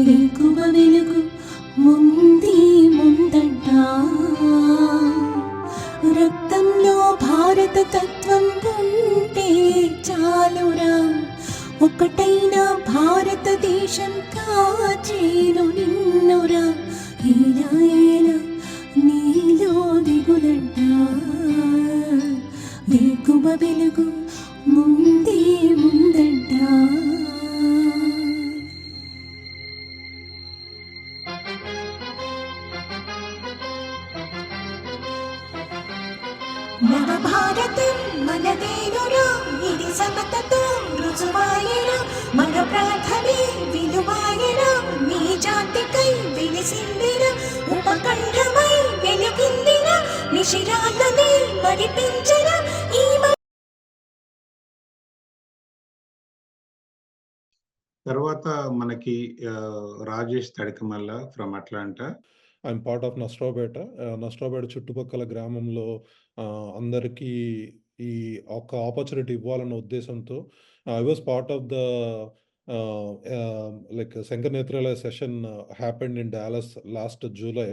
వేకువ వెలుగు ముందే ముందంట. రక్తంలో భారత తత్వం ఉంటే చాలురా, ఒకటైన భారతదేశం కాచేను నిన్నురా. ఇలా ఇలా నీలో దిగులంట వేకువ వెలుగు ముందే ముందంట. నవభారతం మనదేనురా, ఇది సమతతో రుజువాయరా. మన ప్రార్థనే విలువాయరా, నీ జాతికై వెలిసిందిరా. ఉపకంఠమై వెలుగిందిరా, నిశిరాలని మరిపించరా. ఈ తర్వాత మనకి Rajesh Tadikamalla from Atlanta. I'm part of Nastrapeta. Nastrapeta చుట్టుపక్కల గ్రామంలో అందరికీ ఈ ఒక ఆపర్చునిటీ ఇవ్వాలన్న ఉద్దేశంతో I was part of the like Shankar Nethralaya session happened in Dallas last July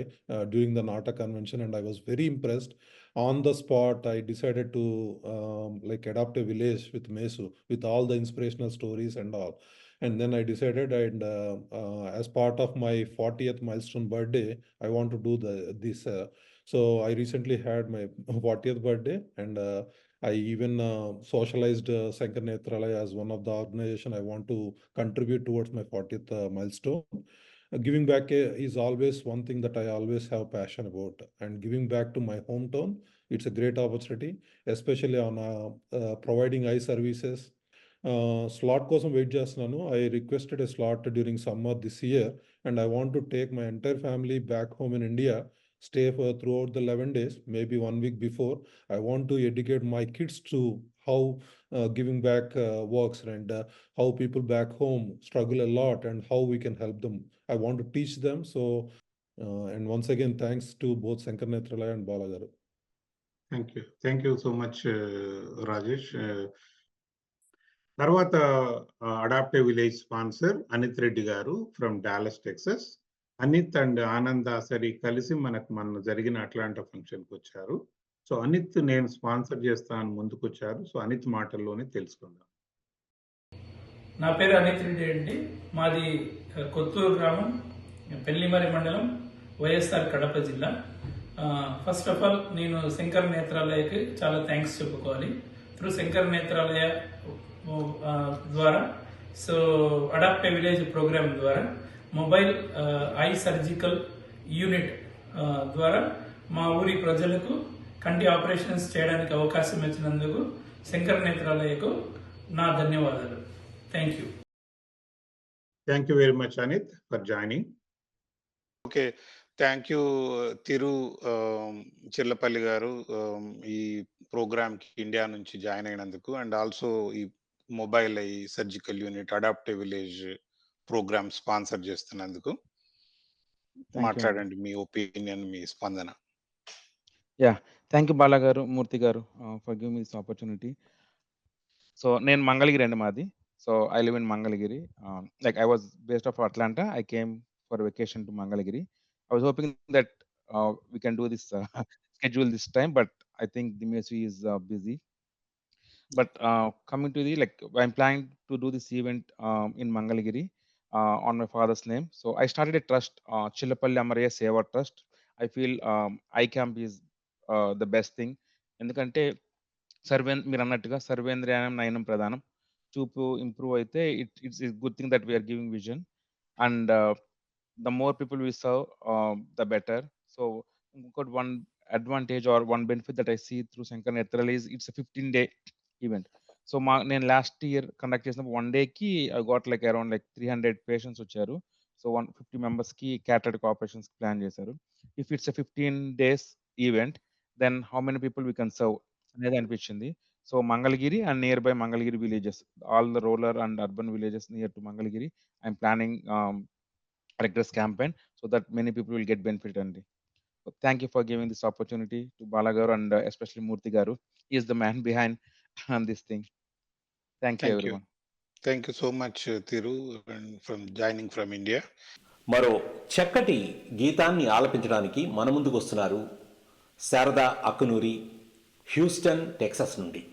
during the NATA convention, and I was very impressed. On the spot, I decided to like adopt a village with Mesu, with all the inspirational stories and all. And then I decided, and as part of my 40th milestone birthday, I want to do this. So I recently had my 40th birthday, and I even socialized Shankar Nethralaya as one of the organization I want to contribute towards my 40th milestone. Giving back is always one thing that I always have passion about, and giving back to my hometown, it's a great opportunity, especially on providing eye services. Slot కోసం wait చేస్తున్నాను. I requested a slot during summer this year, and I want to take my entire family back home in India, stay for throughout the 11 days, maybe 1 week before. I want to educate my kids to how giving back works, and how people back home struggle a lot and how we can help them. I want to teach them. So, and once again, thanks to both Shankar Nethralaya and Bala garu. Thank you so much Rajesh. తర్వాత adoptive village sponsor Anith Reddy garu from Dallas Texas. Anith and Anand Dasari కలిసి మన జరిగిన Atlanta ఫంక్షన్కి వచ్చారు. So Anith నేను sponsor చేస్తాను ముందుకు వచ్చారు. సో అనిత్ మాటల్లోనే తెలుసుకుందాం. నా పేరు అనిత్ రెడ్డి అండి. మాది కొత్తూరు గ్రామం, పెళ్లిమరి మండలం, వైఎస్ఆర్ కడప జిల్లా. ఫస్ట్ ఆఫ్ ఆల్ నేను శంకర్ నేత్రాలయకి చాలా థ్యాంక్స్ చెప్పుకోవాలి. త్రూ శంకర్ నేత్రాలయ ద్వారా, సో అడాప్ట్ ఏ విలేజ్ ప్రోగ్రామ్ ద్వారా, మొబైల్ ఐ సర్జికల్ యూనిట్ ద్వారా మా ఊరి ప్రజలకు కంటి ఆపరేషన్స్ చేయడానికి అవకాశం ఇచ్చినందుకు శంకర్ నేత్రాలయకు నా ధన్యవాదాలు. Thank you. Thank you very much Anith for joining. Okay, thank you Tiru Chirlapalli garu ఈ ప్రోగ్రామ్కి ఇండియా నుంచి జాయిన్ అయినందుకు, అండ్ ఆల్సో ఈ mobile eye surgical unit adoptive village program sponsor చేస్తున్నందుకు. మాట్లాడండి మీ ఒపీనియన్, మీ స్పందన. యా, థ్యాంక్ యూ బాలా గారు, మూర్తి గారు for giving me this opportunity. So నేను మంగళగిరి అండి మాది. So I live in Mangalagiri. Like I was based of Atlanta. I came for vacation to Mangalagiri. I was hoping that we can do this schedule this time, but I think the MSV is busy. But coming to the, like, I'm planning to do this event in Mangalagiri on my father's name. So I started a trust, Chillapalli Amaraya Seva Trust. I feel iCamp is the best thing. ఎందుకంటే మీరు అన్నట్టుగా సర్వేంద్రియానం నయనం ప్రధానం. చూపు improve అయితే it's good thing that we are giving vision, and the more people we serve, the better. So one advantage or one benefit that I see through Shankar Nethralaya is it's a 15-day event. So నేను last year conduct చేసినప్పుడు 1 డేకి I got like around like 300 patients వచ్చారు. So 150 మెంబర్స్కి cataract operations plan చేశారు. If it's 15 days event then how many people we can serve అనేది అనిపించింది. So Mangalagiri and nearby Mangalagiri villages, all the rural and urban villages near to Mangalagiri, I'm planning rigorous campaign so that many people will get benefit అండి. So thank you for giving this opportunity to Bala garu and especially Murthy garu. He is the man behind this thing. Thank you everyone. Thank you so much, Thiru, and from joining from India. మరో చక్కటి గీతాన్ని ఆలపించడానికి మన ముందుకు వస్తున్నారు Sharada Akkunuri, Houston, Texas నుండి.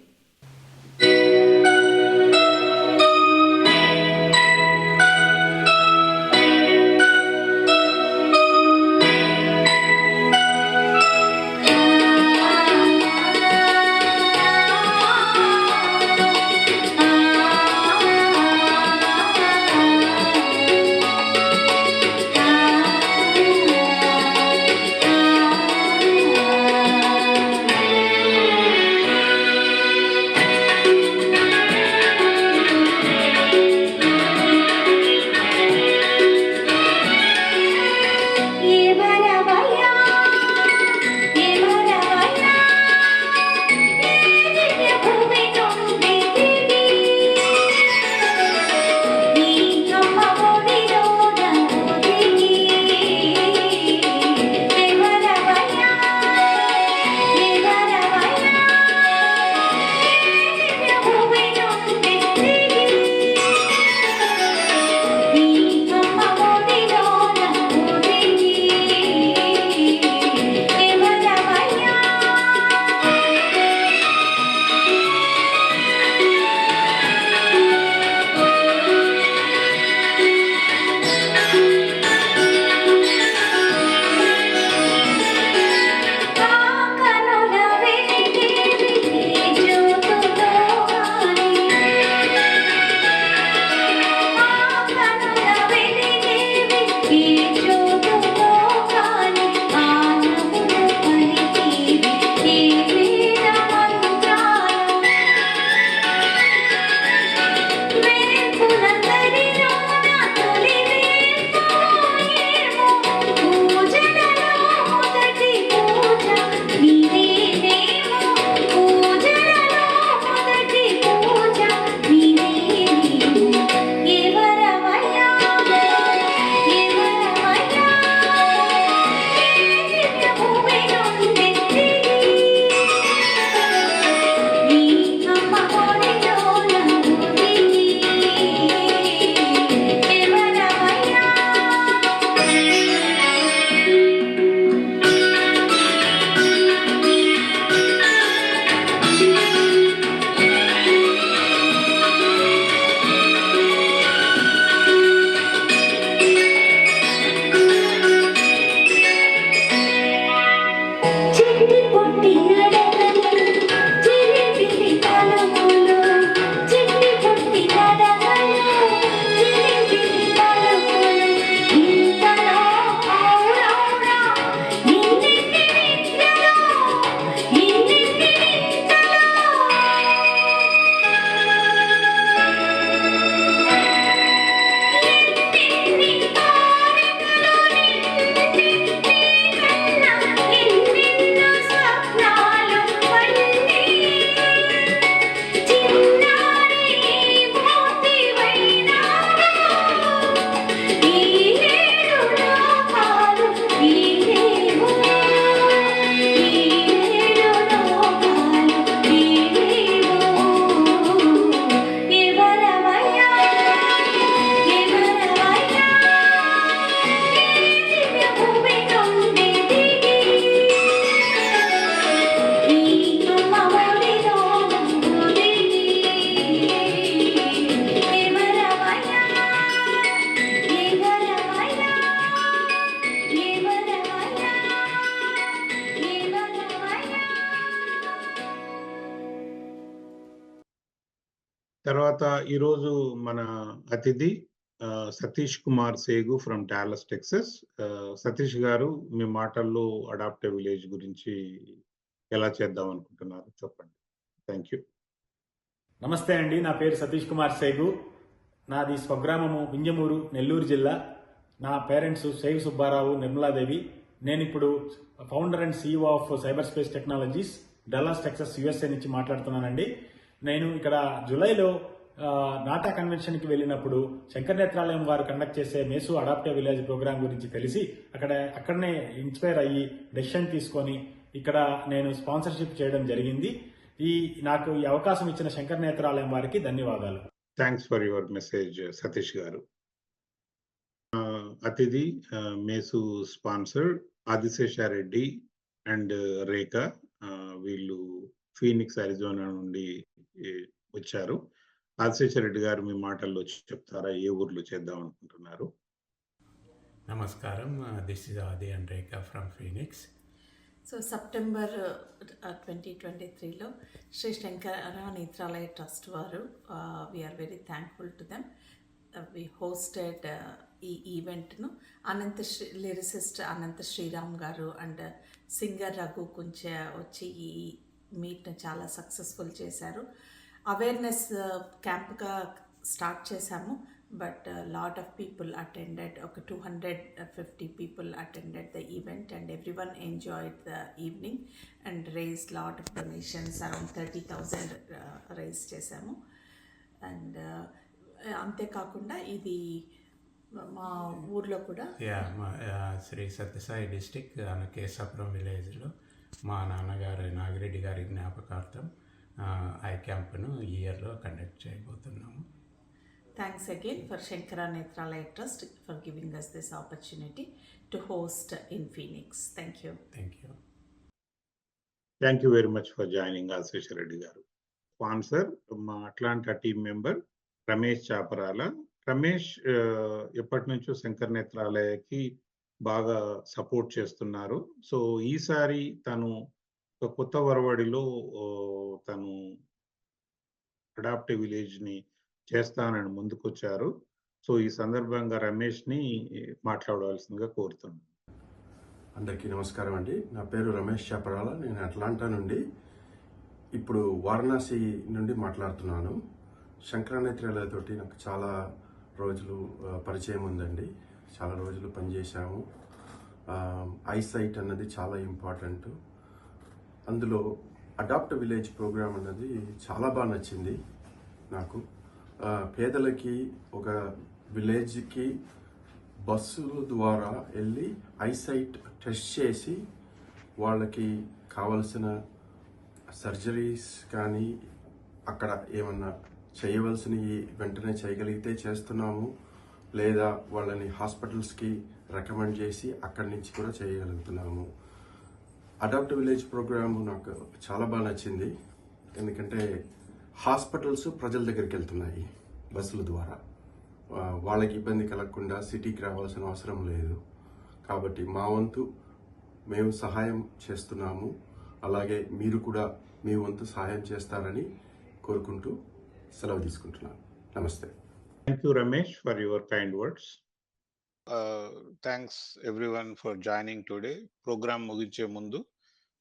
తర్వాత ఈరోజు మన అతిథి సతీష్ కుమార్ సేగు ఫ్రమ్ డాలస్, టెక్సస్. సతీష్ గారు, మీ మాటల్లో అడాప్టివ్ విలేజ్ గురించి ఎలా చేద్దాం అనుకుంటున్నారు చెప్పండి. Thank you. నమస్తే అండి, నా పేరు సతీష్ కుమార్ సేగు. నాది స్వగ్రామము వింజమూరు, నెల్లూరు జిల్లా. నా పేరెంట్స్ సేగు సుబ్బారావు, నిర్మలాదేవి. నేను ఇప్పుడు founder and CEO of cyber space technologies, Dallas Texas, USA నుంచి మాట్లాడుతున్నానండి. నేను ఇక్కడ జూలైలో నాటా కన్వెన్షన్కి వెళ్ళినప్పుడు శంకర్ నేత్రాలయం వారు కండక్ట్ చేసే మేసు అడాప్టివ్ విలేజ్ ప్రోగ్రామ్ గురించి తెలిసి అక్కడనే ఇన్స్పైర్ అయ్యి డెసిషన్ తీసుకొని ఇక్కడ నేను స్పాన్సర్షిప్ చేయడం జరిగింది. నాకు ఈ అవకాశం ఇచ్చిన శంకర్ నేత్రాలయం వారికి ధన్యవాదాలు. Thanks for your message Satish గారు. అతిథి మేసు స్పాన్సర్ ఆదిశేషారెడ్డి అండ్ రేఖ. వీళ్ళు ఫీనిక్స్ అరిజోనా నుండి వచ్చారు. ఆదిశేషారెడ్డి గారు మీ మాటల్లో చెప్తారా, ఏ ఊర్లో చేద్దాం అనుకుంటున్నారు? నమస్కారం, this is Adi and Rekha from Phoenix. So September 2023లో శ్రీ శంకర నేత్రాలయ ట్రస్ట్ వారు, we're very thankful to them, we hosted ఈ ఈవెంట్ను. లిరిసిస్ట్ అనంత శ్రీరామ్ గారు అండ్ సింగర్ రఘు కుంచె వచ్చి ఈ మీట్ను చాలా సక్సెస్ఫుల్ చేశారు. అవేర్నెస్ క్యాంప్గా స్టార్ట్ చేశాము, but lot of people attended. ఒక 250 people attended the event and everyone enjoyed the evening and raised lot of donations, around 30,000 raise చేశాము. అండ్ అంతేకాకుండా ఇది మా ఊర్లో కూడా శ్రీ సత్యసాయి డిస్టిక్ కేసాపురం విలేజ్లో మా నాన్నగారు నాగిరెడ్డి గారి జ్ఞాపకార్థం ఐ క్యాంప్ను ఈ ఇయర్లో కండక్ట్ చేయబోతున్నాము. Thanks again for Shankara Netralaya Trust for giving us this opportunity to host in Phoenix. Thank you. Thank you. Thank you very much for joining Ashish Reddy garu. Sponsor మా Atlanta team member Ramesh Chaparala. Ramesh ఎప్పటి నుంచో శంకర్ నేత్రాలయకి బాగా support చేస్తున్నారు. So ఈసారి తను ఒక కొత్త వరవడిలో తను అడాప్టివ్ విలేజ్ని చేస్తానని ముందుకొచ్చారు. సో ఈ సందర్భంగా రమేష్ని మాట్లాడవలసిందిగా కోరుతున్నాను. అందరికీ నమస్కారం అండి. నా పేరు రమేష్ చాపరాల. నేను అట్లాంటా నుండి ఇప్పుడు వారణాసి నుండి మాట్లాడుతున్నాను. శంకర నేత్రాలయతోటి నాకు చాలా రోజులు పరిచయం ఉందండి. చాలా రోజులు పనిచేశాము. ఐసైట్ అన్నది చాలా ఇంపార్టెంట్. అందులో అడాప్ట్ విలేజ్ ప్రోగ్రామ్ అన్నది చాలా బాగా నచ్చింది నాకు. పేదలకి ఒక విలేజ్కి బస్సుల ద్వారా వెళ్ళి ఐసైట్ టెస్ట్ చేసి వాళ్ళకి కావలసిన సర్జరీస్ కానీ అక్కడ ఏమన్నా చేయవలసినవి వెంటనే చేయగలిగితే చేస్తున్నాము, లేదా వాళ్ళని హాస్పిటల్స్కి రికమెండ్ చేసి అక్కడి నుంచి కూడా చేయగలుగుతున్నాము. అడాప్ట్ విలేజ్ ప్రోగ్రాము నాకు చాలా బాగా నచ్చింది. ఎందుకంటే హాస్పిటల్స్ ప్రజల దగ్గరికి వెళ్తున్నాయి బస్సుల ద్వారా. వాళ్ళకి ఇబ్బంది కలగకుండా సిటీకి రావాల్సిన అవసరం లేదు. కాబట్టి మా వంతు మేము సహాయం చేస్తున్నాము. అలాగే మీరు కూడా మీ వంతు సహాయం చేస్తారని కోరుకుంటూ సెలవు తీసుకుంటున్నాను. నమస్తే. Thank you Ramesh for your kind words. Thanks everyone for joining today. Programme ముగించే ముందు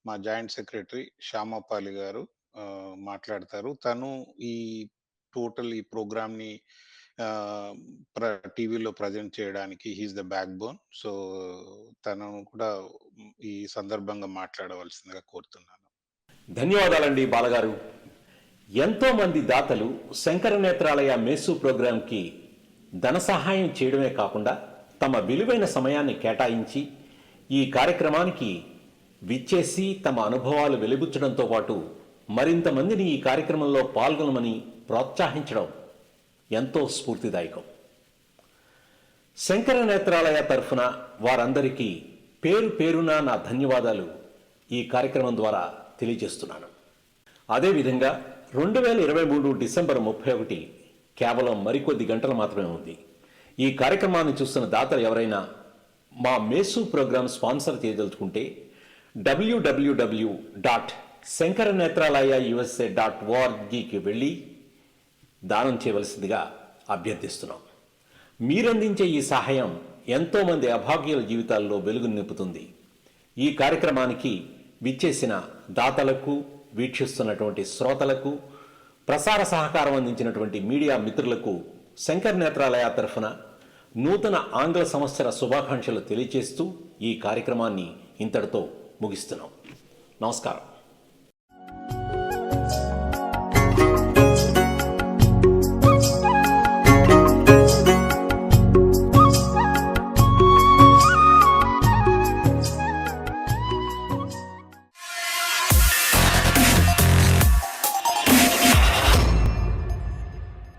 మా జాయింట్ సెక్రటరీ శ్యామపాలి గారు మాట్లాడతారు. తను ఈ ప్రోగ్రామ్ని టీవీలో ప్రజెంట్ చేయడానికి he's the back bone. So తను కూడా ఈ సందర్భంగా మాట్లాడవలసిందిగా కోరుతున్నాను. ధన్యవాదాలండి బాలగారు. ఎంతో మంది దాతలు శంకర నేత్రాలయ మేసు ప్రోగ్రాంకి ధన సహాయం చేయడమే కాకుండా తమ విలువైన సమయాన్ని కేటాయించి ఈ కార్యక్రమానికి విచ్చేసి తమ అనుభవాలు వెలిబుచ్చడంతో పాటు మరింత మందిని ఈ కార్యక్రమంలో పాల్గొనమని ప్రోత్సహించడం ఎంతో స్ఫూర్తిదాయకం. శంకర నేత్రాలయ తరఫున వారందరికీ పేరు పేరున నా ధన్యవాదాలు ఈ కార్యక్రమం ద్వారా తెలియజేస్తున్నాను. అదేవిధంగా 2023 డిసెంబర్ 31 కేవలం మరికొద్ది గంటలు మాత్రమే ఉంది. ఈ కార్యక్రమాన్ని చూస్తున్న దాతలు ఎవరైనా మా మేసు ప్రోగ్రాం స్పాన్సర్ చేయదలుచుకుంటే www.shankaranethralaya.usa.orgకి వెళ్ళి దానం చేయవలసిందిగా అభ్యర్థిస్తున్నాం. మీరందించే ఈ సహాయం ఎంతోమంది అభాగ్యుల జీవితాల్లో వెలుగు నింపుతుంది. ఈ కార్యక్రమానికి విచ్చేసిన దాతలకు, వీక్షిస్తున్నటువంటి శ్రోతలకు ప్రసార సహకారం అందించినటువంటి మీడియా మిత్రులకు శంకర్ నేత్రాలయ తరఫున నూతన ఆంగ్ల సంవత్సర శుభాకాంక్షలు తెలియజేస్తూ ఈ కార్యక్రమాన్ని ఇంతటితో ముగిస్తున్నాం. నమస్కారం.